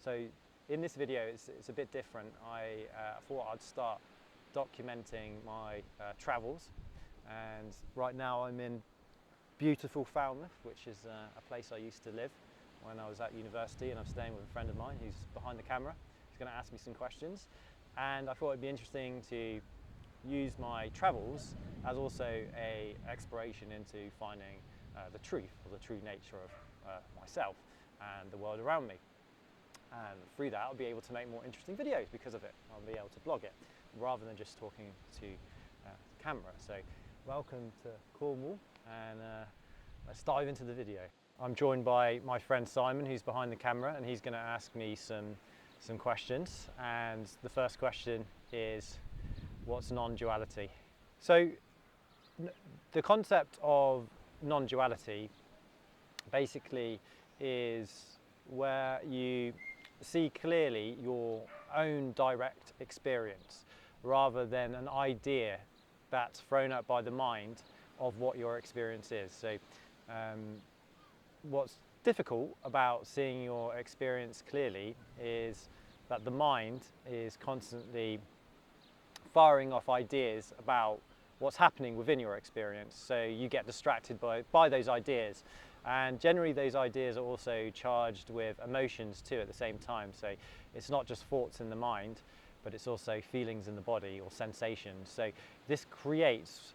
So in this video, it's a bit different. I thought I'd start documenting my travels, and right now I'm in beautiful Falmouth, which is a place I used to live when I was at university, and I'm staying with a friend of mine who's behind the camera. He's going to ask me some questions, and I thought it'd be interesting to use my travels as also a exploration into finding the truth, or the true nature of myself and the world around me. And through that, I'll be able to make more interesting videos because of it. I'll be able to blog it rather than just talking to the camera. So welcome to Cornwall, and let's dive into the video. I'm joined by my friend Simon, who's behind the camera, and he's going to ask me some questions. And the first question is, what's non-duality? So the concept of non-duality basically is where you see clearly your own direct experience rather than an idea that's thrown up by the mind of what your experience is. So what's difficult about seeing your experience clearly is that the mind is constantly firing off ideas about what's happening within your experience. So you get distracted by those ideas. And generally those ideas are also charged with emotions too at the same time. So it's not just thoughts in the mind, but it's also feelings in the body or sensations. So this creates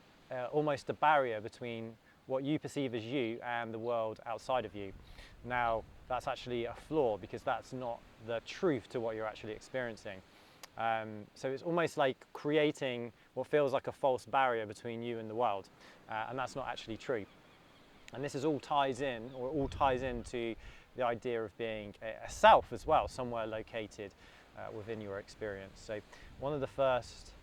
almost a barrier between what you perceive as you and the world outside of you. Now, that's actually a flaw because that's not the truth to what you're actually experiencing. So it's almost like creating what feels like a false barrier between you and the world, and that's not actually true. And this all ties into the idea of being a self as well, somewhere located within your experience. So one of the first,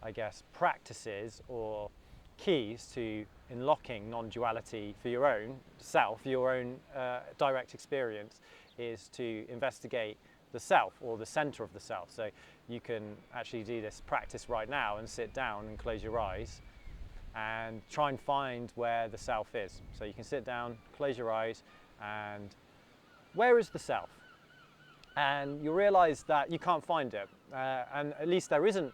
I guess, practices or keys to unlocking non-duality for your own self, your own direct experience, is to investigate the self, or the center of the self. So you can actually do this practice right now and sit down and close your eyes and try and find where the self is. So you can sit down, close your eyes, and where is the self? And you'll realize that you can't find it. And at least there isn't,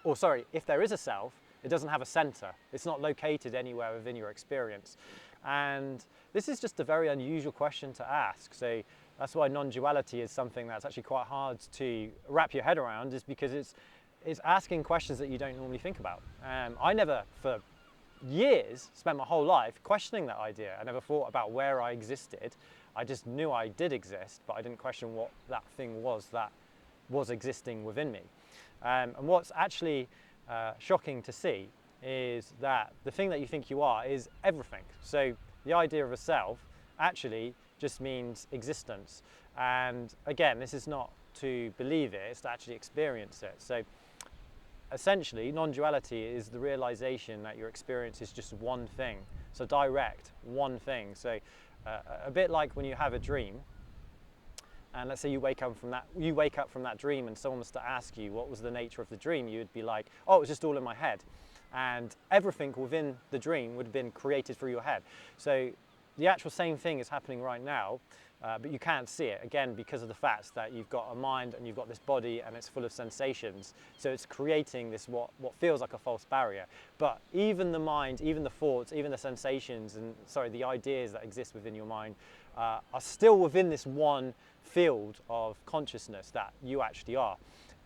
or sorry, if there is a self, it doesn't have a center. It's not located anywhere within your experience. And this is just a very unusual question to ask. So that's why non-duality is something that's actually quite hard to wrap your head around, is because it's asking questions that you don't normally think about. I never, for years, spent my whole life questioning that idea. I never thought about where I existed. I just knew I did exist, but I didn't question what that thing was that was existing within me. And what's actually shocking to see is that the thing that you think you are is everything. So the idea of a self actually just means existence. And again, this is not to believe it, it's to actually experience it. So essentially, non-duality is the realization that your experience is just one thing. So direct, one thing. So a bit like when you have a dream, and let's say you wake up from that dream and someone was to ask you what was the nature of the dream, you would be like, oh, it was just all in my head. And everything within the dream would have been created through your head. So the actual same thing is happening right now, but you can't see it, again, because of the fact that you've got a mind and you've got this body and it's full of sensations. So it's creating this what feels like a false barrier. But even the mind, even the thoughts, even the sensations, and the ideas that exist within your mind are still within this one field of consciousness that you actually are.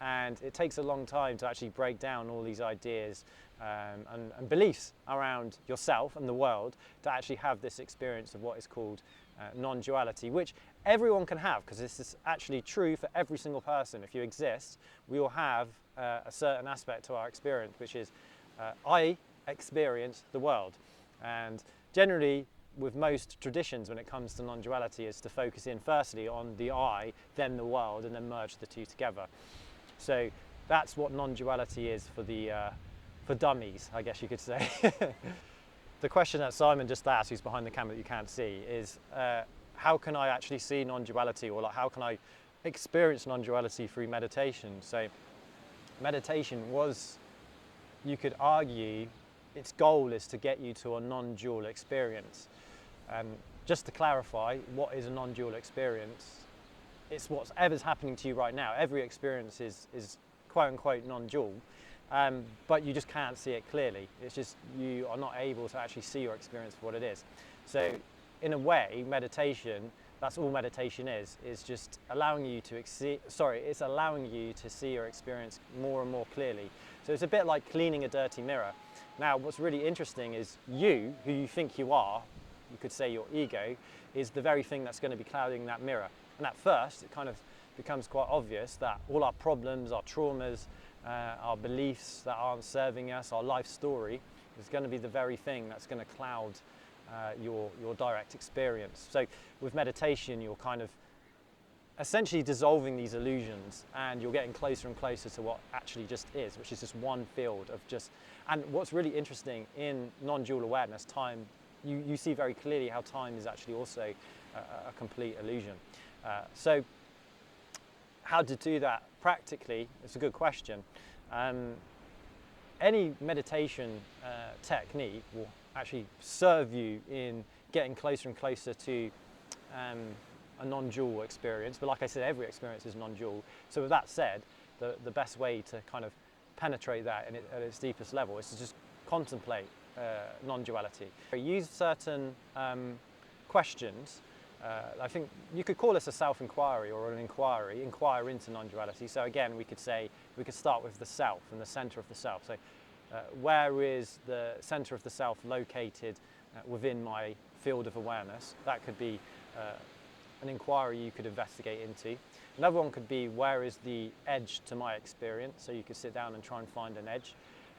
And it takes a long time to actually break down all these ideas and beliefs around yourself and the world to actually have this experience of what is called non-duality, which everyone can have, because this is actually true for every single person. If you exist, we all have a certain aspect to our experience, which is I experience the world. And generally, with most traditions when it comes to non-duality, is to focus in firstly on the I, then the world, and then merge the two together. So that's what non-duality is for dummies, I guess you could say. The question that Simon just asked, who's behind the camera that you can't see, is how can I actually see non-duality, or like how can I experience non-duality through meditation? So meditation was, you could argue, its goal is to get you to a non-dual experience. Just to clarify, what is a non-dual experience? it's whatever's happening to you right now. Every experience is quote unquote non-dual, but you just can't see it clearly. It's just you are not able to actually see your experience for what it is. So in a way, meditation, that's all meditation is just allowing you to it's allowing you to see your experience more and more clearly. So it's a bit like cleaning a dirty mirror. Now, what's really interesting is you, who you think you are, you could say your ego, is the very thing that's going to be clouding that mirror. And at first, it kind of becomes quite obvious that all our problems, our traumas, our beliefs that aren't serving us, our life story, is going to be the very thing that's going to cloud your direct experience. So with meditation, you're kind of essentially dissolving these illusions, and you're getting closer and closer to what actually just is, which is just one field of just. And what's really interesting in non-dual awareness, time, you see very clearly how time is actually also a complete illusion. So how to do that practically? It's a good question. Any meditation technique will actually serve you in getting closer and closer to a non-dual experience, but like I said, every experience is non-dual. So with that said, the best way to kind of penetrate that at its deepest level is to just contemplate non-duality. Use certain questions. I think you could call this a self-inquiry or an inquiry, inquire into non-duality. So again, we could start with the self and the center of the self. So where is the center of the self located within my field of awareness? That could be an inquiry you could investigate into. Another one could be, where is the edge to my experience? So you could sit down and try and find an edge.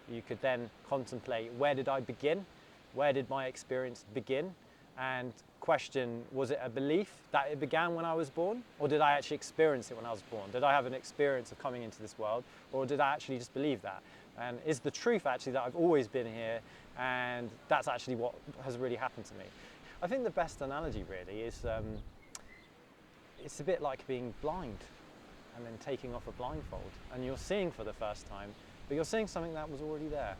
You could then contemplate, where did I begin? Where did my experience begin? And question, was it a belief that it began when I was born? Or did I actually experience it when I was born? Did I have an experience of coming into this world? Or did I actually just believe that? And is the truth actually that I've always been here, and that's actually what has really happened to me? I think the best analogy really is, it's a bit like being blind and then taking off a blindfold, and you're seeing for the first time, but you're seeing something that was already there.